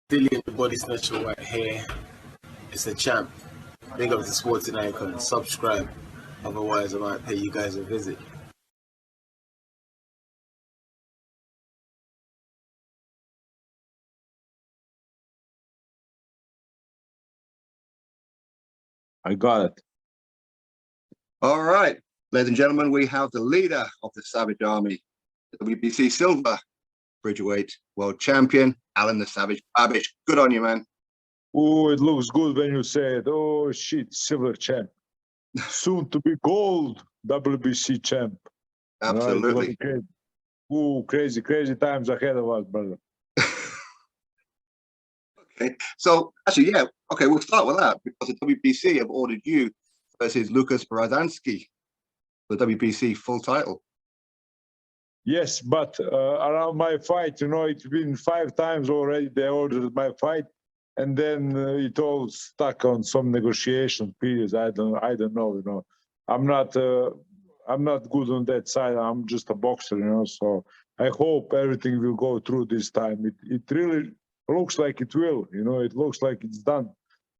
Dillian the Body Snatcher right here. It's a champ. Big up to Sporting Icon. Subscribe. Otherwise, I might pay you guys a visit. I got it. All right, ladies and gentlemen, we have the leader of the Savage Army, the WBC Silver Bridgerweight World Champion, Alen the Savage Babic. Good on you, man. Oh, it looks good when you say it. Oh, shit, silver champ. Soon to be gold WBC champ. Absolutely. Crazy. Oh, crazy times ahead of us, brother. Okay, so actually, yeah, okay, we'll start with that because the WBC have ordered you versus Lukas Rozanski for the WBC full title. Yes, but around my fight, it's been 5 times already they ordered my fight, and then it all stuck on some negotiation periods. I don't know. I'm not good on that side. I'm just a boxer, So I hope everything will go through this time. It really looks like it will. It looks like it's done.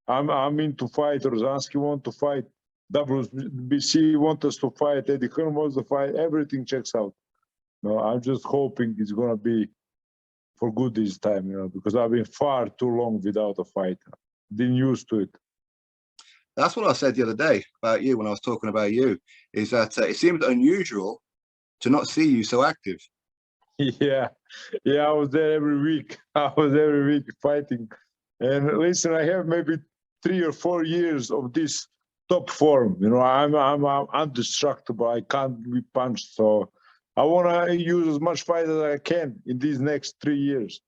I'm in to fight. Rozanski want to fight. WBC want us to fight. Eddie Hearn wants to fight. Everything checks out. No, I'm just hoping it's gonna be for good this time, because I've been far too long without a fight. Been used to it. That's what I said the other day about you when I was talking about you, is that it seemed unusual to not see you so active. Yeah, I was there every week. I was every week fighting. And listen, I have maybe 3 or 4 years of this top form. I'm indestructible. I can't be punched. So I want to use as much fight as I can in these next 3 years,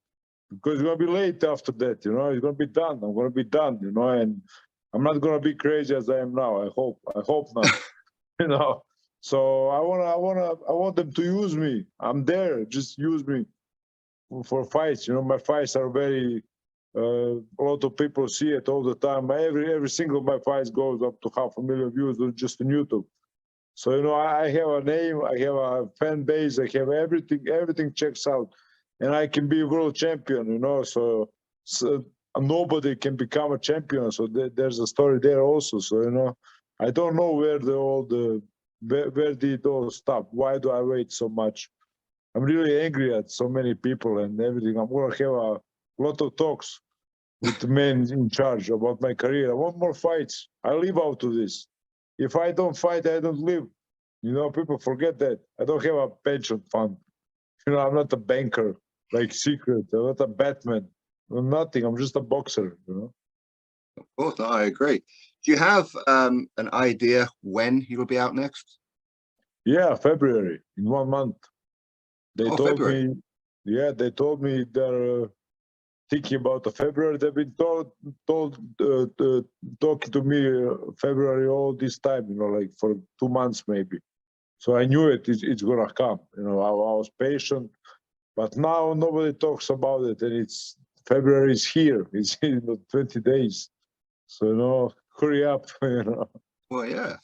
because it's going to be late after that. It's going to be done. I'm going to be done. And I'm not going to be crazy as I am now. I hope not. So I want them to use me. I'm there. Just use me for fights. My fights are very. A lot of people see it all the time. Every single my fights goes up to 500,000 views just on YouTube. So I have a name. I have a fan base. I have everything. Everything checks out, and I can be a world champion. So nobody can become a champion. So there's a story there also. So I don't know where where did it all stop? Why do I wait so much? I'm really angry at so many people and everything. I'm going to have a lot of talks with the men in charge about my career. I want more fights. I live out of this. If I don't fight, I don't live. People forget that. I don't have a pension fund. I'm not a banker, like Secret. I'm not a Batman. I'm nothing. I'm just a boxer, Of course, no, I agree. Do you have an idea when he will be out next? Yeah, February, in 1 month. They told February. me, they told me they're thinking about the February. They've been talking to me February all this time, like for 2 months maybe. So I knew it's gonna come. I was patient, but now nobody talks about it, and February is here. It's in 20 days. So hurry up. Well, yeah.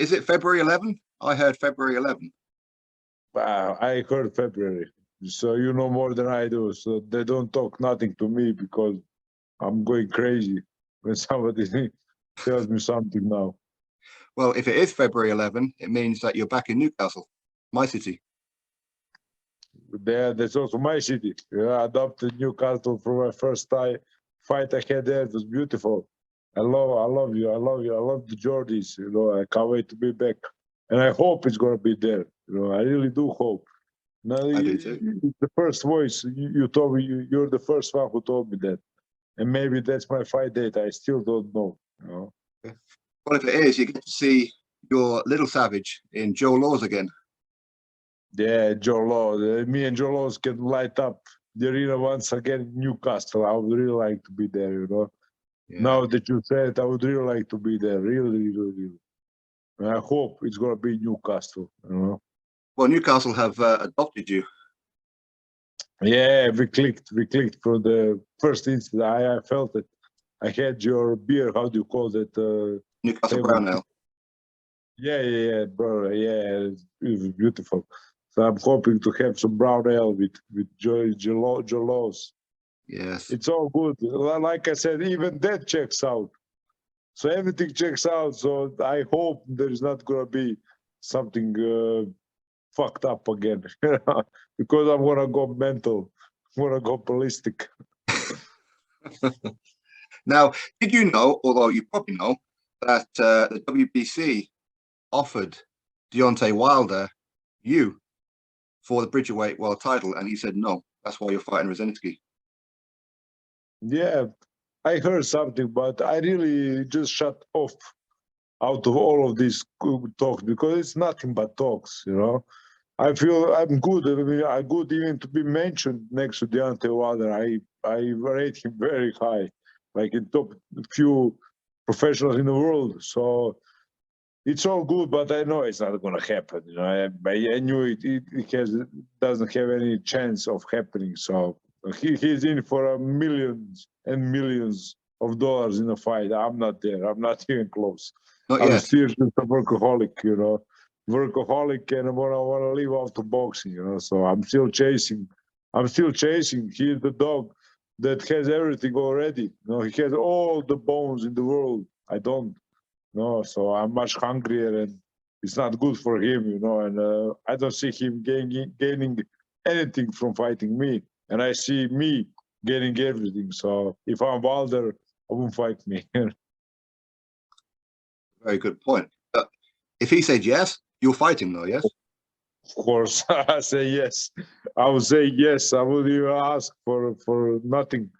Is it February 11? I heard February 11. I heard February. So you know more than I do. So they don't talk nothing to me because I'm going crazy when somebody tells me something now. Well, if it is February 11, it means that you're back in Newcastle, my city. That's also my city. I adopted Newcastle from my first fight I had there. It was beautiful. I love you. I love the Geordies. I can't wait to be back. And I hope it's going to be there. I really do hope. Now, I do too. The first voice you told me, you're the first one who told me that. And maybe that's my fight date. I still don't know. Well, if it is, you get to see your little Savage in Joe Laws again. Yeah, Joe Law. Me and Joe Laws can light up the arena once again in Newcastle. I would really like to be there, Yeah. Now that you said it, I would really like to be there. Really, really, really. And I hope it's going to be Newcastle, Well, Newcastle have adopted you. Yeah, we clicked from the first instant. I felt it. I had your beer. How do you call it? Newcastle Brown Ale. Yeah, bro. Yeah, it was beautiful. So I'm hoping to have some brown ale with Joe Laws. Yes. It's all good. Like I said, even that checks out. So everything checks out. So I hope there is not going to be something fucked up again, because I'm going to go mental. I'm going to go ballistic. Now, did you know, although you probably know, that the WBC offered Deontay Wilder you for the Bridgerweight world title, and he said no. That's why you're fighting Rozanski. Yeah, I heard something, but I really just shut off out of all of these talks, because it's nothing but talks, you know. I feel I'm good. I mean, I'm good even to be mentioned next to Deontay Wilder. I rate him very high, like in top few professionals in the world. So it's all good, but I know it's not going to happen. You know, I knew it doesn't have any chance of happening. So he's in for millions and millions of dollars in a fight. I'm not there. I'm not even close. Not I'm yet. still just a workaholic, you know, and I want to live after boxing, you know. So I'm still chasing. He's the dog that has everything already. You know, he has all the bones in the world. I don't. No, so I'm much hungrier, and it's not good for him, you know. And I don't see him gaining anything from fighting me, and I see me gaining everything. So if I'm Wilder, I won't fight me. Very good point. If he said yes, you'll fight him, though, yes? Of course, I say yes. I would say yes. I would even ask for nothing.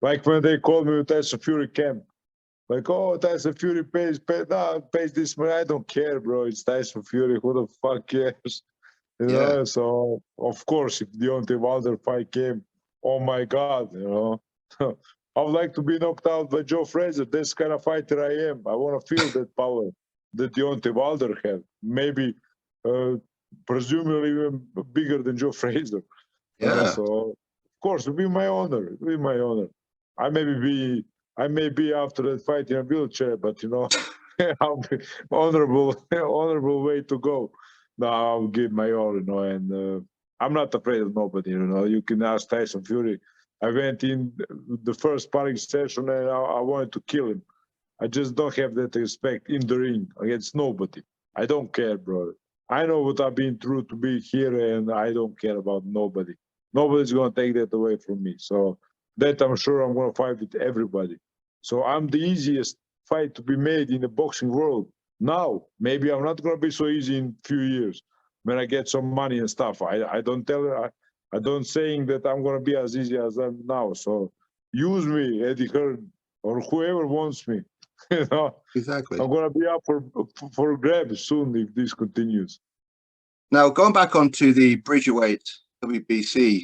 Like when they called me with Tyson Fury camp. Like, oh, Tyson Fury pays this money. I don't care, bro. It's Tyson Fury. Who the fuck cares? You know, so of course, if Deontay Wilder fight came, oh my God, you know. I would like to be knocked out by Joe Frazier. This kind of fighter I am. I want to feel that power that Deontay Wilder had. Maybe, presumably, even bigger than Joe Frazier. Yeah. So, of course, it'll be my honor. It'll be my honor. I may be after that fight in a wheelchair, but you know, I'll be honorable way to go. No, I'll give my all, you know, and I'm not afraid of nobody, you know. You can ask Tyson Fury. I went in the first sparring session and I wanted to kill him. I just don't have that respect in the ring against nobody. I don't care, bro. I know what I've been through to be here, and I don't care about nobody. Nobody's going to take that away from me. So that I'm sure I'm going to fight with everybody. So I'm the easiest fight to be made in the boxing world. Now, maybe I'm not going to be so easy in a few years when I get some money and stuff. I don't saying that I'm going to be as easy as I'm now. So use me, Eddie Hearn, or whoever wants me. You know, Exactly. I'm going to be up for grabs soon if this continues. Now, going back onto the Bridgerweight WBC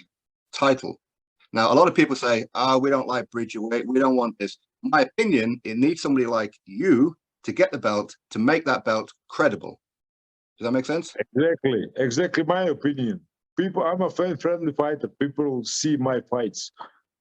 title. Now, a lot of people say, we don't like Bridgerweight. We don't want this. In my opinion, it needs somebody like you to get the belt, to make that belt credible. Does that make sense? Exactly my opinion. I'm a friendly fighter. People will see my fights.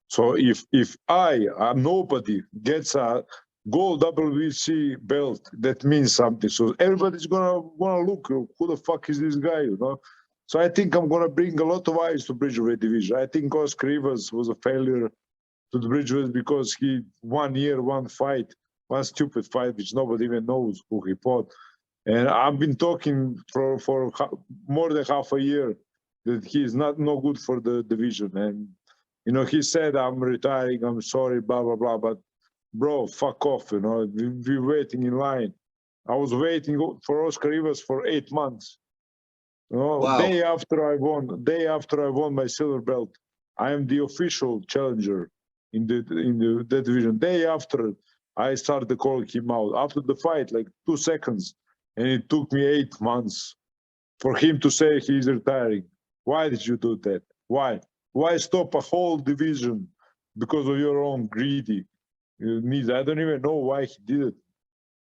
So if I'm nobody, gets a gold WBC belt, that means something. So everybody's gonna wanna look, who the fuck is this guy, you know? So I think I'm gonna bring a lot of eyes to Bridgerweight division. I think Oscar Rivas was a failure to the Bridgerweight because he 1 year, one fight, one stupid fight, which nobody even knows who he fought. And I've been talking for more than half a year that he's no good for the division. And you know, he said, I'm retiring, I'm sorry, blah, blah, blah. But, bro, fuck off, you know. We're waiting in line. I was waiting for Oscar Rivas for 8 months. You know, Wow. day after I won my silver belt, I am the official challenger in that division. Day after, I started calling him out. After the fight, like 2 seconds. And it took me 8 months for him to say he's retiring. Why did you do that? Why? Why stop a whole division because of your own greedy needs? I don't even know why he did it.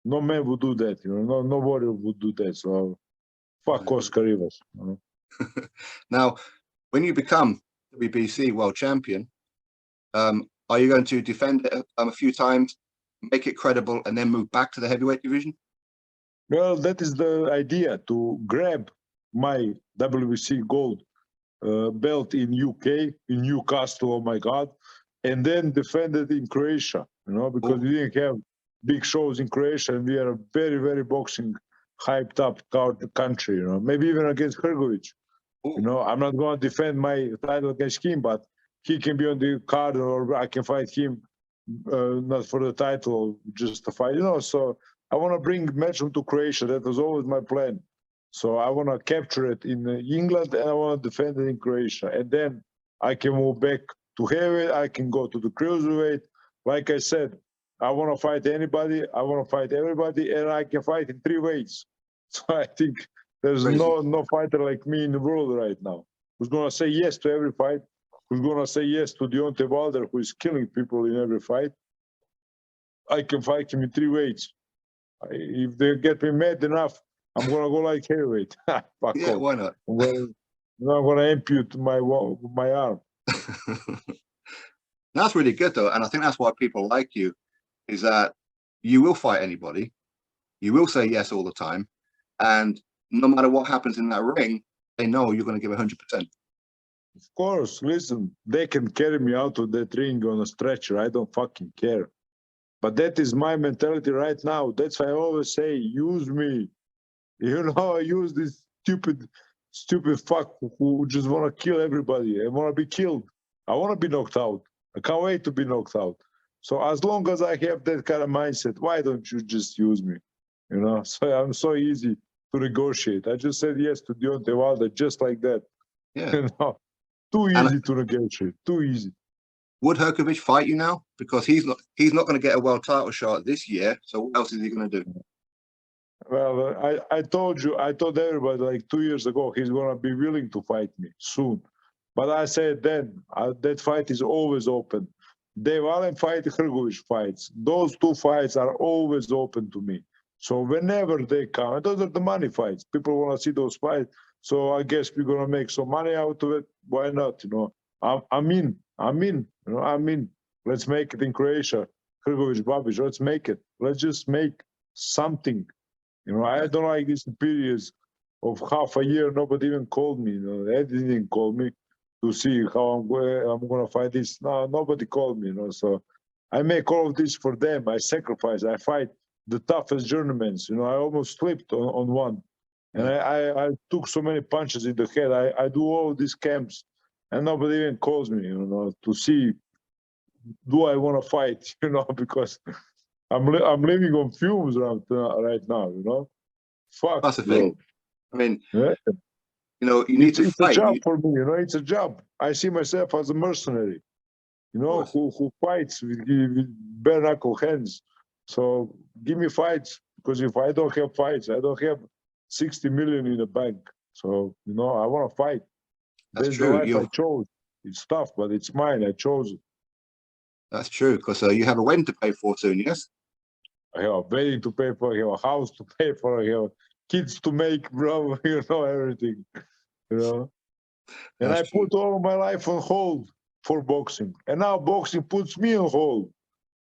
No man would do that, you know. Nobody would do that. So fuck Oscar Rivas. You know? Now, when you become WBC world champion, are you going to defend it a few times, make it credible, and then move back to the heavyweight division? Well, that is the idea, to grab my WBC gold belt in UK, in Newcastle, oh my God, and then defended in Croatia, you know, because we didn't have big shows in Croatia, and we are a very, very boxing hyped up country, you know, maybe even against Hrgovic. You know, I'm not going to defend my title against him, but he can be on the card, or I can fight him, not for the title, just to fight, you know. So I want to bring Matchroom to Croatia. That was always my plan. So I want to capture it in England, and I want to defend it in Croatia. And then I can move back to heavyweight. I can go to the cruiserweight. Like I said, I want to fight anybody. I want to fight everybody, and I can fight in 3 weights. So I think there's no fighter like me in the world right now who's going to say yes to every fight, who's going to say yes to Deontay Wilder, who is killing people in every fight. I can fight him in 3 weights. If they get me mad enough, I'm going to go like heavyweight. Fuck Yeah, off. why not? I'm going to ampute my arm. That's really good, though. And I think that's why people like you, is that you will fight anybody. You will say yes all the time. And no matter what happens in that ring, they know you're going to give 100%. Of course, listen, they can carry me out of that ring on a stretcher. I don't fucking care. But that is my mentality right now. That's why I always say, use me. You know, I use this stupid fuck who just want to kill everybody. I want to be killed. I want to be knocked out. I can't wait to be knocked out. So as long as I have that kind of mindset, why don't you just use me? You know, so I'm so easy to negotiate. I just said yes to Deontay Wilder just like that. Yeah. You know, too easy to negotiate. Too easy. Would Hrgovic fight you now? Because he's not going to get a world title shot this year. So what else is he going to do? Well, I told everybody like 2 years ago, he's going to be willing to fight me soon. But I said then, that fight is always open. Dave Allen fight, Hrgovic fights. Those 2 fights are always open to me. So whenever they come, and those are the money fights. People want to see those fights. So I guess we're going to make some money out of it. Why not? You know, I'm in. You know, I'm in. Let's make it in Croatia. Hrgovic, Babic, let's make it. Let's just make something. You know, I don't like these periods of half a year. Nobody even called me. You know, Eddie didn't call me to see how I'm going to fight this. No, nobody called me. You know, so I make all of this for them. I sacrifice. I fight the toughest journeymen. You know, I almost slipped on one, and I took so many punches in the head. I do all these camps, and nobody even calls me. You know, to see do I want to fight? You know, because I'm living on fumes right now. You know, fuck. That's the thing. I mean, yeah. You know, you need to it's fight. It's a job for me. You know, it's a job. I see myself as a mercenary. You know, who fights with bare knuckle hands. So give me fights, because if I don't have fights, I don't have 60 million in the bank. So, you know, I want to fight. That's true. The life I chose. It's tough, but it's mine. I chose it. That's true, because you have a wedding to pay for soon, yes? I have a wedding to pay for. I have a house to pay for. I have kids to make, bro. You know, everything. You know, and I put all my life on hold for boxing, and now boxing puts me on hold.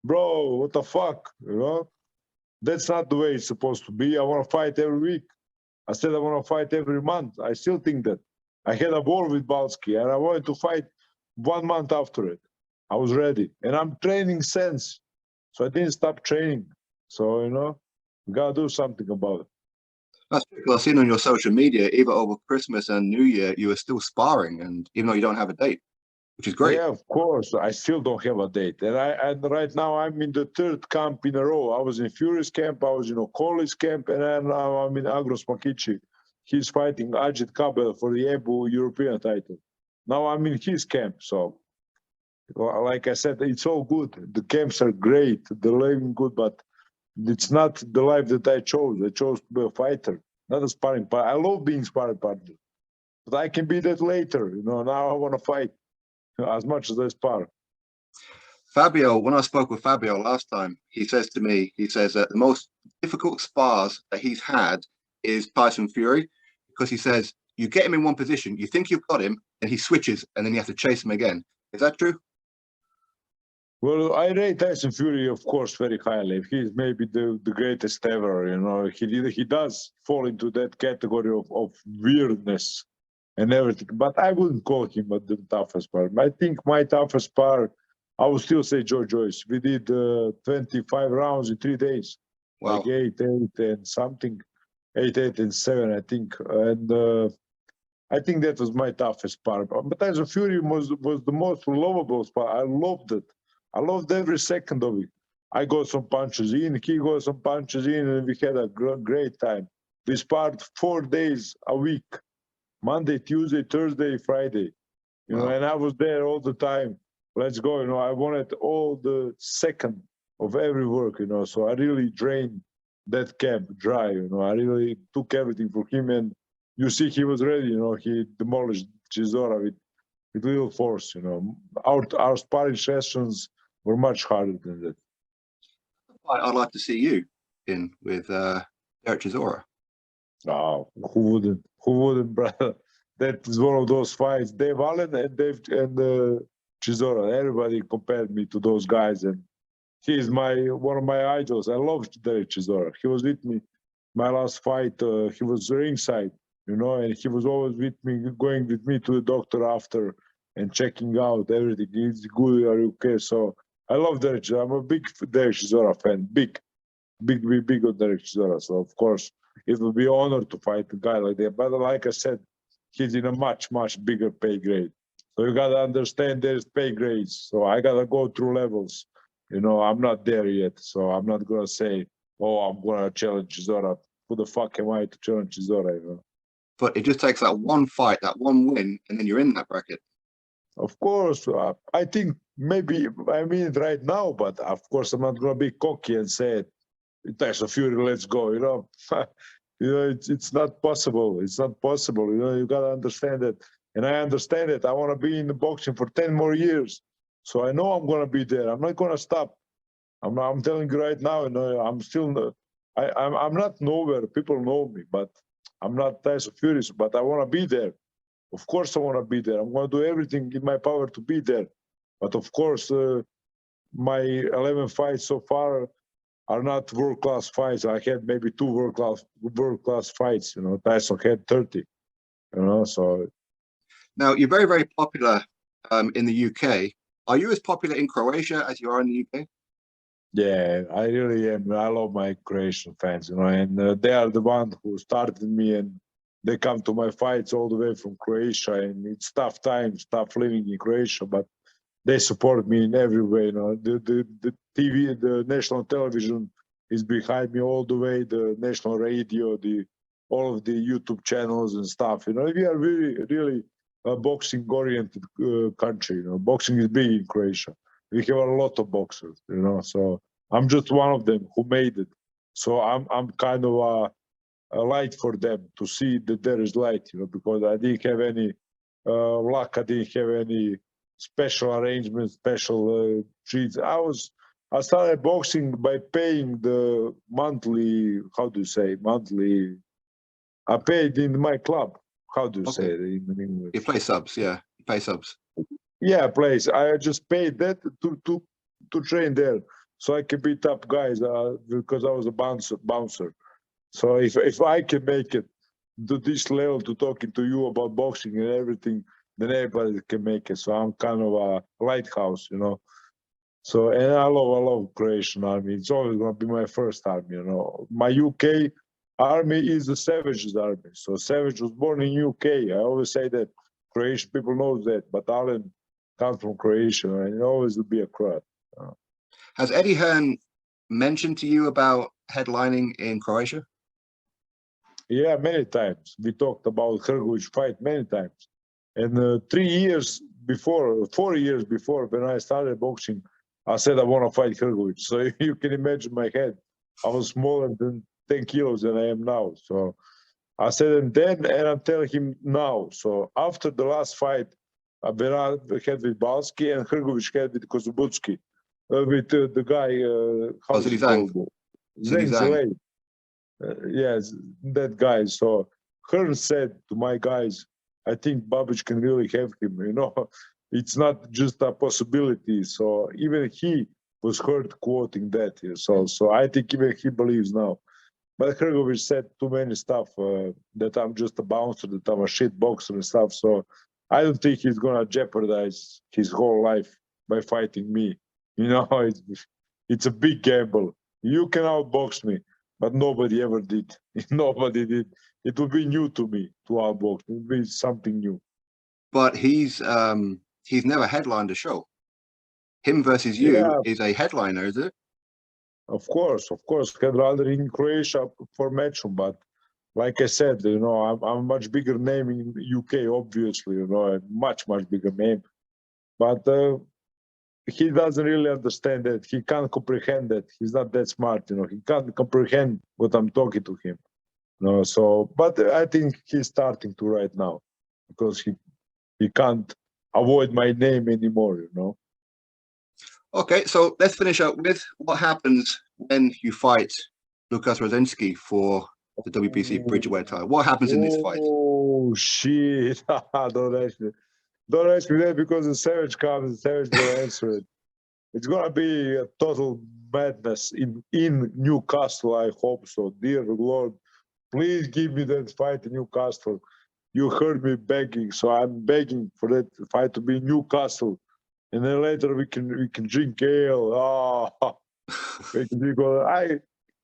Bro, what the fuck, you know? That's not the way it's supposed to be. I want to fight every week. I said I want to fight every month. I still think that. I had a war with Balski, and I wanted to fight 1 month after it. I was ready, and I'm training since, so I didn't stop training. So, you know, we gotta do something about it. That's because I've seen on your social media, even over Christmas and New Year, you were still sparring, and even though you don't have a date, which is great. Yeah, of course. I still don't have a date. And right now I'm in the 3rd camp in a row. I was in Fury's camp, I was in Okoli's camp, and now I'm in Agros Makichi. He's fighting Ajit Kabel for the EBU European title. Now I'm in his camp. So, like I said, it's all good. The camps are great. They're living good, but it's not the life that I chose. I chose to be a fighter, not a sparring partner. I love being sparring partner, but I can be that later. You know, now I want to fight as much as I spar. Fabio, when I spoke with Fabio last time, he says to me, he says that the most difficult spars that he's had is Tyson Fury, because he says you get him in one position, you think you've got him, and he switches, and then you have to chase him again. Is that true? Well, I rate Tyson Fury, of course, very highly. He's maybe the greatest ever. You know, he does fall into that category of weirdness and everything. But I wouldn't call him the toughest part. I think my toughest part I would still say Joe Joyce. We did 25 rounds in 3 days, Wow. like 8-8 and something, 8-8 and 7, I think. And I think that was my toughest part. But Tyson Fury was the most lovable part. I loved it. I loved every second of it. I got some punches in, he got some punches in, and we had a great time. We sparred 4 days a week, Monday, Tuesday, Thursday, Friday. You know, Wow. and I was there all the time. Let's go. You know, I wanted all the second of every work. You know, so I really drained that camp dry. You know, I really took everything for him, and you see, he was ready. You know, he demolished Chisora with little force. You know, our sparring sessions were much harder than that. I'd like to see you in with Derek Chisora. Oh, who wouldn't? Who wouldn't, brother? That is one of those fights. Dave Allen and Chisora. Everybody compared me to those guys, and he is one of my idols. I love Derek Chisora. He was with me my last fight. He was ringside, you know, and he was always with me, going with me to the doctor after and checking out everything. Is good? Are you okay? So I love Derek Chisora. I'm a big Derek Chisora fan. Big on Derek Chisora. So of course, it would be an honor to fight a guy like that. But like I said, he's in a much bigger pay grade. So you gotta understand there's pay grades. So I gotta go through levels. You know, I'm not there yet. So I'm not gonna say, oh, I'm gonna challenge Chisora. Who the fuck am I to challenge Chisora? You know? But it just takes that one fight, that one win, and then you're in that bracket. Of course, I think maybe I mean it right now, but of course I'm not gonna be cocky and say, Tyson Fury, let's go. You know, you know, it's not possible. It's not possible. You know, you gotta understand that, and I understand it. I want to be in the boxing for 10 more years, so I know I'm gonna be there. I'm not gonna stop. I'm telling you right now. You know, I'm still. I'm not nowhere. People know me, but I'm not Tyson Fury. But I want to be there. Of course, I want to be there. I'm gonna do everything in my power to be there. But of course, my 11 fights so far are not world-class fights. I had maybe 2 world-class fights. You know, Tyson had 30. You know, so. Now you're very popular in the UK. Are you as popular in Croatia as you are in the UK? Yeah, I really am. I love my Croatian fans. You know, and they are the ones who started me, and they come to my fights all the way from Croatia. And it's tough times, tough living in Croatia, but they support me in every way. You know, the TV, the national television is behind me all the way. The national radio, all of the YouTube channels and stuff. You know, we are really a boxing-oriented country. You know, boxing is big in Croatia. We have a lot of boxers. You know, so I'm just one of them who made it. So I'm kind of a light for them to see that there is light. You know, because I didn't have any luck. I didn't have any special arrangements, special treats. I started boxing by paying the monthly, how do you say, monthly, I paid in my club. How do you say it in English? You play subs, yeah. You pay subs. Yeah, place. I just paid that to train there. So I can beat up guys because I was a bouncer. So if I can make it to this level to talking to you about boxing and everything, then everybody can make it. So I'm kind of a lighthouse, you know. So, and I love Croatian army. It's always going to be my first army, you know. My UK army is the Savage's army. So Savage was born in UK. I always say that. Croatian people know that, but Alen comes from Croatia, and it always will be a Croat. Has Eddie Hearn mentioned to you about headlining in Croatia? Yeah, many times. We talked about Hrgovic fight many times. And 3 years before, 4 years before, when I started boxing, I said I want to fight Hrgovic. So you can imagine my head. I was smaller than 10 kilos than I am now. So I said it then, and I'm telling him now. So after the last fight, when I had with Balski and Hrgovic had with Kozubutsky, with the guy, how's he called? Zhang. Yes, that guy. So Hearn said to my guys, I think Babic can really have him, you know. It's not just a possibility. So even he was heard quoting that. So I think even he believes now. But Hrgovic said too many stuff that I'm just a bouncer, that I'm a shit boxer and stuff. So I don't think he's going to jeopardize his whole life by fighting me. You know, it's a big gamble. You can outbox me, but nobody ever did. Nobody did. It would be new to me to outbox. It would be something new. But he's never headlined a show. Him versus you is a headliner, is it? Of course. Headliner in Croatia for matchroom, but like I said, you know, I'm a much bigger name in UK, obviously, you know, a much bigger name. But he doesn't really understand that. He can't comprehend that. He's not that smart, you know. He can't comprehend what I'm talking to him. You know, so, but I think he's starting to right now because he can't avoid my name anymore, you know. Okay, so let's finish up with what happens when you fight Lukas Rozanski for the WBC Bridgerweight title. What happens in this fight? Oh, shit. Don't ask me that because the Savage comes, the Savage will answer it. It's going to be a total madness in Newcastle, I hope so. Dear Lord, please give me that fight in Newcastle. You heard me begging, so I'm begging for that fight to be in Newcastle. And then later we can drink ale. Oh, we can drink all.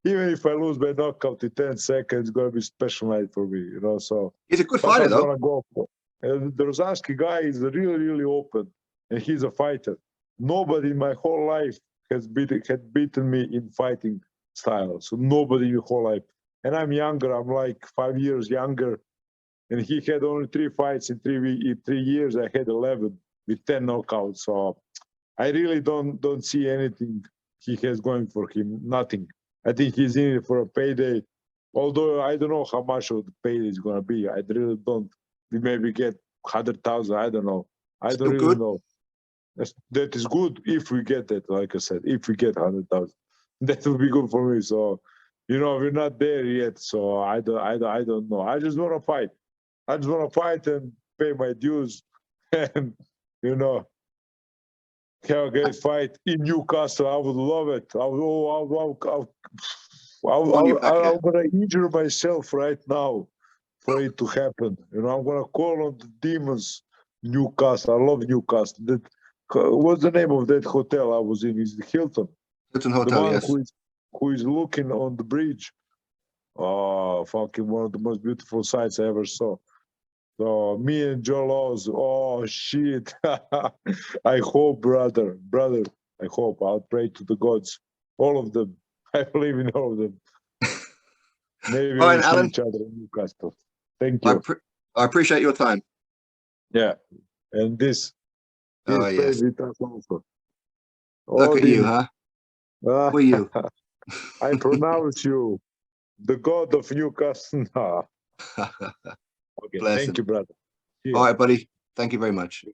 Even if I lose by knockout in 10 seconds, it's going to be a special night for me, you know. So he's a good fighter, though. I'm go for. And the Rozanski guy is really open, and he's a fighter. Nobody in my whole life had beaten me in fighting style. So nobody in my whole life. And I'm younger. I'm like 5 years younger. And he had only 3 fights in 3 years. I had 11 with 10 knockouts. So I really don't see anything he has going for him. Nothing. I think he's in it for a payday. Although I don't know how much of the payday is going to be. I really don't. We maybe get 100,000. I don't know. I don't really know. That is good if we get that. Like I said, if we get 100,000, that would be good for me. So, you know, we're not there yet. So I don't know. I just want to fight. I just want to fight and pay my dues, and you know, have a great fight in Newcastle. I would love it. I'm gonna injure myself right now for it to happen. You know, I'm gonna call on the demons. Newcastle. I love Newcastle. What's the name of that hotel I was in? Is the Hilton? Hilton Hotel, the one yes. Who is looking on the bridge. Oh, fucking one of the most beautiful sights I ever saw. So me and Joe Laws, oh shit. I hope, brother, I hope. I'll pray to the gods. All of them. I believe in all of them. Maybe All right, we'll see Alen, each other in Newcastle. Thank you. I appreciate your time. Yeah. And this yes. with us also. Look at you, huh? Who are you? I pronounce you the god of Newcastle. Okay, Bless thank him. you, brother. All right, buddy. Thank you very much.